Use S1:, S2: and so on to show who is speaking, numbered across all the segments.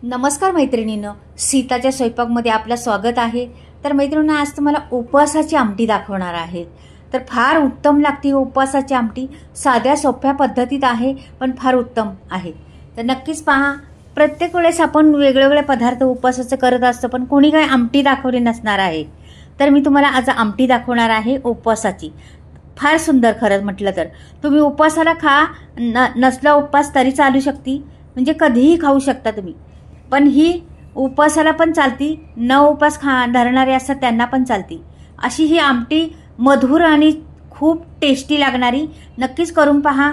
S1: नमस्कार मैत्रिणींनो, सीताच्या स्वयंपाकमध्ये आपलं स्वागत आहे। तर मैत्रिणींनो, आज तुम्हाला उपवासाची आमटी दाखवणार आहे। तर फार उत्तम लागते उपवासाची आमटी। साध्या सोप्या पद्धतीत आहे पण फार उत्तम आहे। तर नक्कीच पहा। प्रत्येक वेळेस आपण वेगवेगळे पदार्थ उपवासाचे करत असतो पण कोणी काही आमटी दाखवली नसणार आहे। तर मी तुम्हाला आज आमटी दाखवणार आहे उपवासाची। फार सुंदर खरं म्हटलं तर तुम्ही उपवासाला खा, नसला उपवास तरी चालू शकते, म्हणजे कधीही खाऊ शकता तुम्ही। पण ही उपवासाला पण चालती, न उपवास धरणारे असतात त्यांना पण चालती। अशी ही आमटी मधुर आणि खूप टेस्टी लागणारी, नक्कीच करून पहा।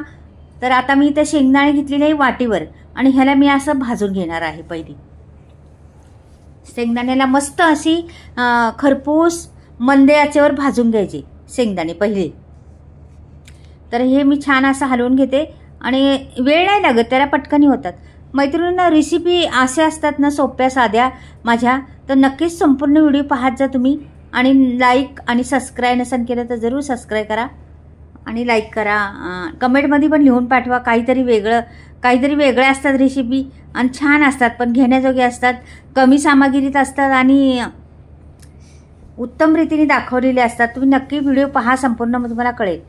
S1: तर आता मी इथे शेंगदाणे घेतलेले आहे वाटीवर आणि ह्याला मी असं भाजून घेणार आहे। पहिली शेंगदाण्याला मस्त अशी खरपूस मंद आचेवर भाजून घ्यायचे शेंगदाणे पहिले। तर हे मी छान असं हलवून घेते आणि वेळ नाही लागत, त्याला पटकनी होतात। मैत्रिणींना रेसिपी असे असतात ना सोप्या साध्या माझ्या, तर नक्कीच संपूर्ण व्हिडिओ पाहत जा तुम्ही। आणि लाईक आणि सबस्क्राईब नसेल केलं तर जरूर सबस्क्राईब करा आणि लाईक करा। कमेंटमध्ये पण लिहून पाठवा, काहीतरी वेगळे असतात रेसिपी आणि छान असतात, पण घेण्याजोगे असतात, कमी सामग्रीत असतात आणि उत्तम रीतीने दाखवलेले असतात। तुम्ही नक्की व्हिडिओ पहा संपूर्ण, मग तुम्हाला कळेल।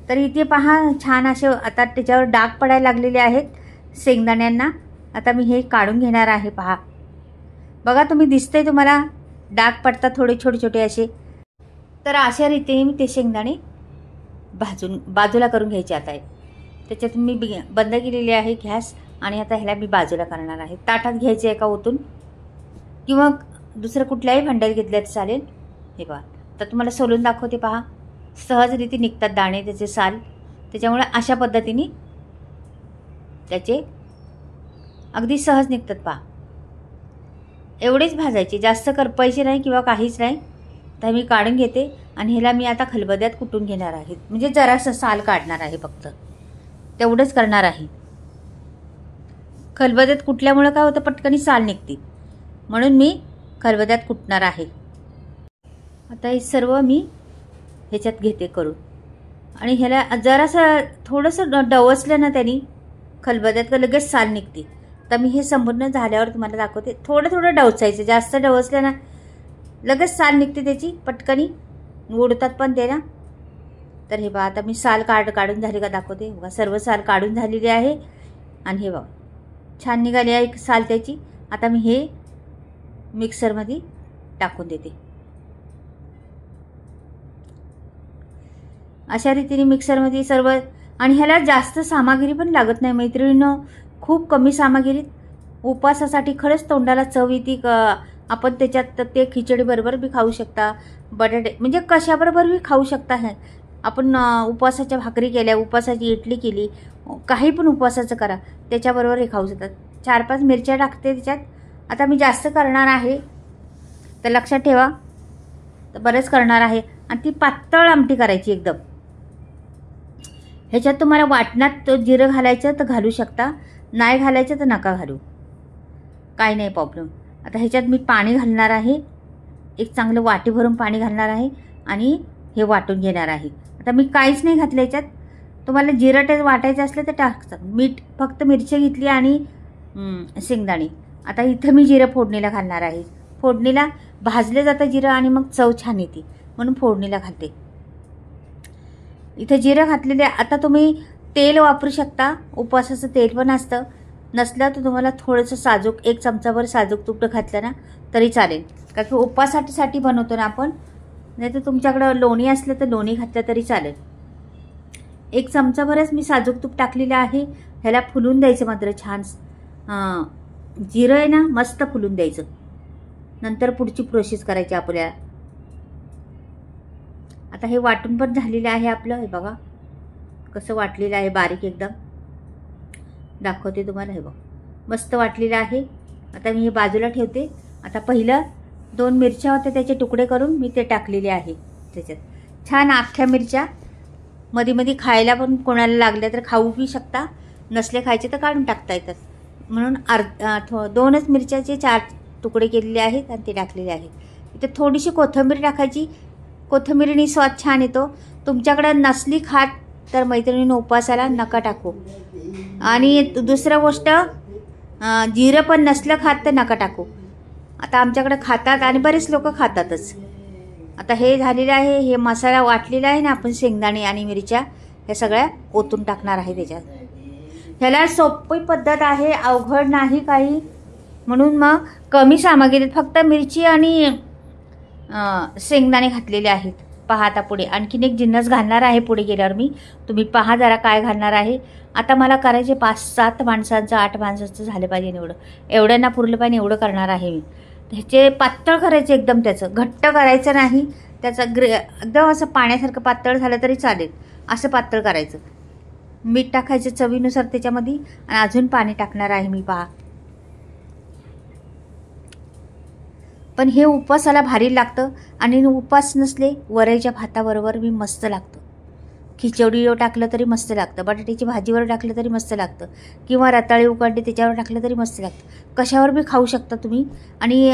S1: तर इथे पहा छान असे आता त्याच्यावर डाग पडायला लागलेले आहेत शेंगदाण्यांना। आता मी हे काढून घेणार आहे। पहा बघा, तुम्ही दिसतंय तुम्हाला डाग पडतात थोडे छोटे छोटे असे। तर अशा रीतीने मी ते शेंगदाणे भाजून बाजूला करून घ्यायचे। आता त्याच्यात मी बंद केलेली आहे गॅस आणि आता ह्याला मी बाजूला करणार आहे। ताटात घ्यायचे एका ओतून किंवा दुसरं कुठल्याही भांड्यात घेतलं तर चालेल। हे पहा, तर तुम्हाला सोलून दाखवते। पहा सहजरीती निघतात दाणे, त्याचे साल, त्याच्यामुळे अशा पद्धतीने त्याचे अगदी सहज निघतात। पहा एवढेच भाजायचे, जास्त करपायचे नाही किंवा काहीच नाही। तर मी काढून घेते आणि ह्याला मी आता खलबत्त्यात कुटून घेणार आहे, म्हणजे जरासं साल काढणार आहे, फक्त तेवढंच करणार आहे। खलबत्त्यात कुटल्यामुळे काय होतं, पटकनी साल निघते, म्हणून मी खलबत्त्यात कुटणार आहे। आता हे सर्व मी ह्याच्यात घेते करून आणि ह्याला जरासं थोडंसं डवसलं ना त्यांनी खलबत्त्यात लगेच साल निघते। तर मी हे संपूर्ण झाल्यावर तुम्हाला दाखवते। थोडं डवचायचं, जास्त डवसलं ना लगेच साल निघते त्याची, पटकनी उडतात पण ते ना। तर हे बघा, आता मी साल काढून झाली का दाखवते। बघा सर्व साल काढून झालेली आहे आणि हे बघा छान निघाली आहे साल त्याची। आता मी हे मिक्सरमध्ये टाकून देते। अशा रीतीने मिक्सरमध्ये सर्व, आणि ह्याला जास्त सामग्री पण लागत नाही मैत्रिणींनो, खूप कमी सामग्रीत उपवासासाठी खरंच तोंडाला चव येते। आपण त्याच्यात ते खिचडी बरोबर बी खाऊ शकता, बटाटे म्हणजे कशाबरोबर बी खाऊ शकता। हे आपण उपवासाच्या भाकरी केल्या, उपवासाची इडली केली, काही पण उपवासाचं करा त्याच्याबरोबर हे खाऊ शकतात। 4-5 मिरच्या टाकते त्याच्यात। आता मी जास्त करणार आहे तर लक्षात ठेवा, तर बरेच करणार आहे आणि ती पातळ आमटी करायची एकदम। ह्याच्यात तुम्हाला वाटणात जिरं घालायचं तर घालू शकता, नाही घालायचं तर नका घालू, काही नाही प्रॉब्लेम। आता ह्याच्यात मी पाणी घालणार आहे, एक चांगलं वाटी भरून पाणी घालणार आहे आणि हे वाटून घेणार आहे। आता मी काहीच नाही घातलं ह्याच्यात, तुम्हाला जिरं टेस्ट वाटायचं असलं तर टाकता, मीठ फक्त मिरची घेतली आणि शेंगदाणे। आता इथं मी जिरं फोडणीला घालणार आहे। फोडणीला भाजले जातं जिरं आणि मग चव छान येते, म्हणून फोडणीला घालते। इथे जिरं घातलेले। आता तुम्ही तेल वापरू शकता, उपवासाचं तेल पण असतं, नसलं तर तुम्हाला थोडंसं साजूक 1 चमचाभर साजूक तूप घातलं ना तरी चालेल, कारण की उपवासासाठी बनवतो ना आपण। नाही तर तुमच्याकडं लोणी असलं तर लोणी घातलं तरी चालेल। 1 चमचाभरच मी साजूक तूप टाकलेलं आहे। ह्याला फुलून द्यायचं मात्र छान, जिरं आहे ना मस्त फुलून द्यायचं, नंतर पुढची प्रोसेस करायची आपल्याला। आता हे वाटून पण झालेलं आहे आपलं, हे बघा कसं वाटलेलं आहे, बारीक एकदम दाखवते तुम्हाला। हे बघा मस्त वाटलेलं आहे। आता मी हे बाजूला ठेवते। आता पहिलं 2 मिरच्या होत्या त्याचे तुकडे करून मी ते टाकलेले आहे त्याच्यात। छान अख्ख्या मिरच्या, मध्ये खायला पण कोणाला लागल्या तर खाऊ बी शकता, नसले खायचे तर काढून टाकता येतात, म्हणून 2च मिरच्याचे 4 तुकडे केलेले आहेत आणि ते टाकलेले आहे। इथे थोडीशी कोथिंबीर टाकायची, कोथिंबीरीने स्वाद छान येतो। तुमच्याकडे नसली खात तर मैत्रिणींनो उपवासाला नका टाकू। आणि दुसरी गोष्ट, जिरं पण नसलं खात तर नका टाकू. आता आमच्याकडे खातात आणि बरेच लोक खातातच. आता हे झालेलं आहे, हे मसाला वाटलेला आहे ना आपण, शेंगदाणे आणि मिरच्या हे सगळ्या ओतून टाकणार आहे त्याच्यात. ह्याला सोपी पद्धत आहे, अवघड नाही काही. म्हणून मग कमी सामग्रीत फक्त मिरची आणि शेंगदाणे घातलेले आहेत. पहा आता पुढे आणखीन एक जिन्नस घालणार आहे पुढे गेल्यावर मी. तुम्ही पहा जरा काय घालणार आहे. आता मला करायचे 5-7 माणसांचं 8 माणसांचं झालं पाहिजे एवढं. एवढ्यांना पुरलं पाहिजे एवढं करणार आहे मी. ह्याचे पातळ करायचे एकदम, त्याचं घट्ट करायचं नाही. त्याचं एकदम असं पाण्यासारखं पातळ झालं तरी चालेल, असं पातळ करायचं. मीठ टाकायचं चवीनुसार त्याच्यामध्ये आणि अजून पाणी टाकणार आहे मी. पहा, पण हे उपवासाला भारी लागतं आणि उपवास नसले वरईच्या भाताबरोबर मी मस्त लागतं. खिचडीवर टाकलं तरी मस्त लागतं, बटाट्याची भाजीवर टाकलं तरी मस्त लागतं, किंवा रताळी उकडली त्याच्यावर टाकलं तरी मस्त लागतं. कशावर बी खाऊ शकता तुम्ही. आणि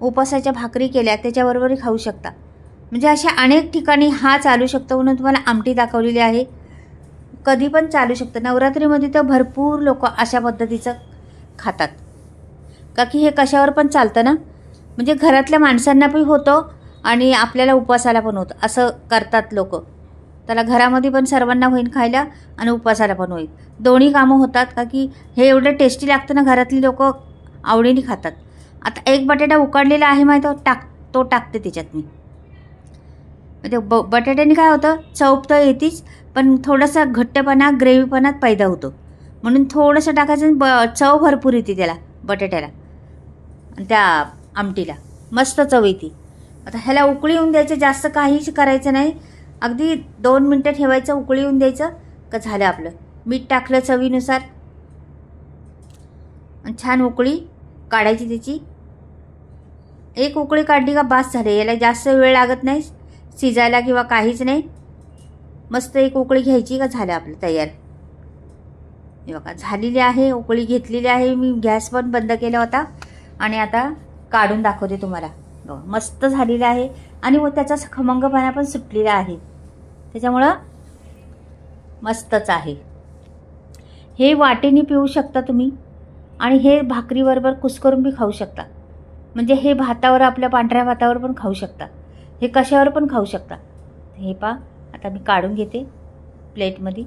S1: उपवासाच्या भाकरी केल्या त्याच्याबरोबरही खाऊ शकता. म्हणजे अशा अनेक ठिकाणी हा चालू शकतो. म्हणून तुम्हाला आमटी दाखवलेली आहे. कधी पण चालू शकतं. नवरात्रीमध्ये तर भरपूर लोक अशा पद्धतीचं खातात, का की हे कशावर पण चालतं ना. म्हणजे घरातल्या माणसांना पण होतं आणि आपल्याला उपवासाला पण होतं, असं करतात लोक. त्याला घरामध्ये पण सर्वांना होईल खायला आणि उपवासाला पण होईल, दोन्ही कामं होतात. का की हे एवढं टेस्टी लागतं ना, घरातली लोक आवडीने खातात. आता एक बटाटा उकडलेला आहे माहिती, तो टाकते त्याच्यात मी. म्हणजे बटाट्याने काय होतं, चव तर येतीच पण थोडासा घट्टपणा ग्रेव्हीपणात पैदा होतो. म्हणून थोडंसं टाकायचं, चव भरपूर येते त्याला, बटाट्याला आणि त्या आमटीला मस्त चव येते. आता ह्याला उकळी येऊन द्यायचं, जास्त काहीच करायचं नाही. अगदी 2 मिनटं ठेवायचं, उकळी येऊन द्यायचं का झालं आपलं. मीठ टाकलं चवीनुसार आणि छान उकळी काढायची त्याची. एक उकळी काढली का बास झाले. याला जास्त वेळ लागत नाही शिजायला किंवा काहीच नाही. मस्त एक उकळी घ्यायची का झालं आपलं तयार. हे बघा झालेली आहे, उकळी घेतलेली आहे मी. गॅस पण बंद केला होता आणि आता काढून दाखवते तुम्हाला. मस्त झालेलं आहे आणि व त्याचा खमंगपणा पण सुटलेला आहे, त्याच्यामुळं मस्तच आहे. हे वाटेने पिऊ शकता तुम्ही आणि हे भाकरीबरोबर कुस्करून बी खाऊ शकता. म्हणजे हे भातावर, आपल्या पांढऱ्या भातावर पण खाऊ शकता, हे कशावर पण खाऊ शकता. हे पहा आता मी काढून घेते प्लेटमध्ये.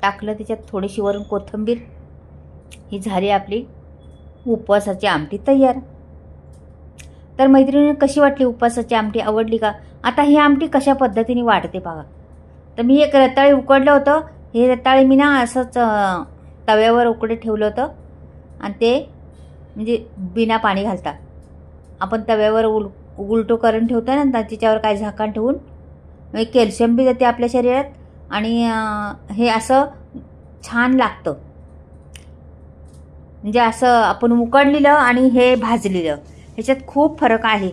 S1: टाकलं त्याच्यात थोडीशी वरून कोथिंबीर. ही झाली आपली उपवासाची आमटी तयार. तर मैत्रिणींनी कशी वाटली उपवासाची आमटी, आवडली का. आता ही आमटी कशा पद्धतीने वाटते बघा. तर मी एक रताळी उकडलं होतं. हे रताळी मी ना असंच तव्यावर उकडे ठेवलं होतं आणि ते म्हणजे बिना पाणी घालता आपण तव्यावर उलटो करून ठेवतो ना, त्याच्यावर काय झाकण ठेवून. म्हणजे कॅल्शियम बी जाते आपल्या शरीरात आणि हे असं छान लागतं. म्हणजे असं आपण उकडलेलं आणि हे भाजलेलं ह्याच्यात खूप फरक आहे,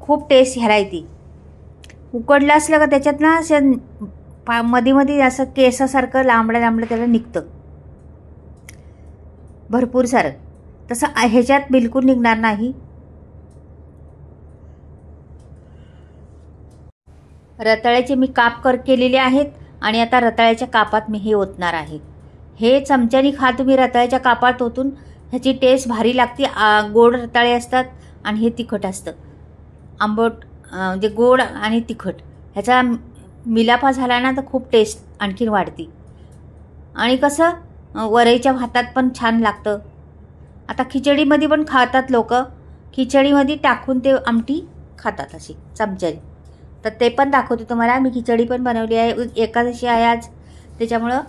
S1: खूप टेस्ट ह्याला येते. उकडलं असलं का त्याच्यात ना असं मध्ये मध्ये असं केसासारखं लांबडं लांबडं त्याला निघतं भरपूर सारं. तसं ह्याच्यात बिलकुल निघणार नाही. रताळ्याचे मी काप केलेले आहेत आणि आता रताळ्याच्या कापात मी हे ओतणार आहे. हे चमच्याने खा तुम्ही रताळ्याच्या कापात ओतून, ह्याची टेस्ट भारी लागते. गोड रताळे असतात आणि हे तिखट असतं, आंबट म्हणजे गोड आणि तिखट. ह्याचा मिलापा झाला ना तर खूप टेस्ट आणखीन वाढते. आणि कसं वरईच्या भातात पण छान लागतं. आता खिचडीमध्ये पण खातात लोक, खिचडीमध्ये टाकून ते आमटी खातात अशी चमच्याने. तर ते पण दाखवते तुम्हाला. मी खिचडी पण बनवली आहे, एकादशी आहे आज, त्याच्यामुळं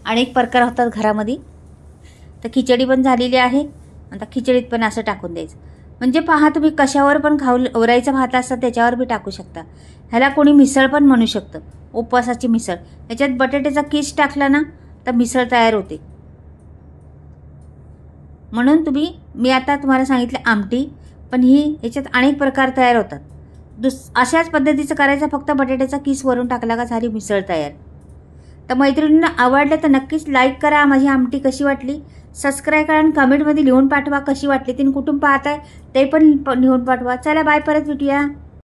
S1: अनेक प्रकार होतात घरामध्ये. तर खिचडी पण झालेली आहे. आता खिचडीत पण असं टाकून द्यायचं. म्हणजे पहा तुम्ही कशावर पण खाऊ. वरईचा भात असतात त्याच्यावर बी टाकू शकता. ह्याला कोणी मिसळ पण म्हणू शकतं, उपवासाची मिसळ. ह्याच्यात बटाट्याचा किस टाकला ना तर मिसळ तयार होते. म्हणून मी आता तुम्हाला सांगितलं आमटी, पण ही ह्याच्यात अनेक प्रकार तयार होतात. अशाच पद्धतीचं करायचं, फक्त बटाट्याचा किस वरून टाकला का झाली मिसळ तयार. तर मैत्रिणींना आवडलं तर नक्कीच लाईक करा, माझी आमटी कशी वाटली सबस्क्राईब करा आणि कमेंटमध्ये लिहून पाठवा कशी वाटली, तीन कुठून पाहताय ते पण लिहून पाठवा. चला बाय, परत भेटूया.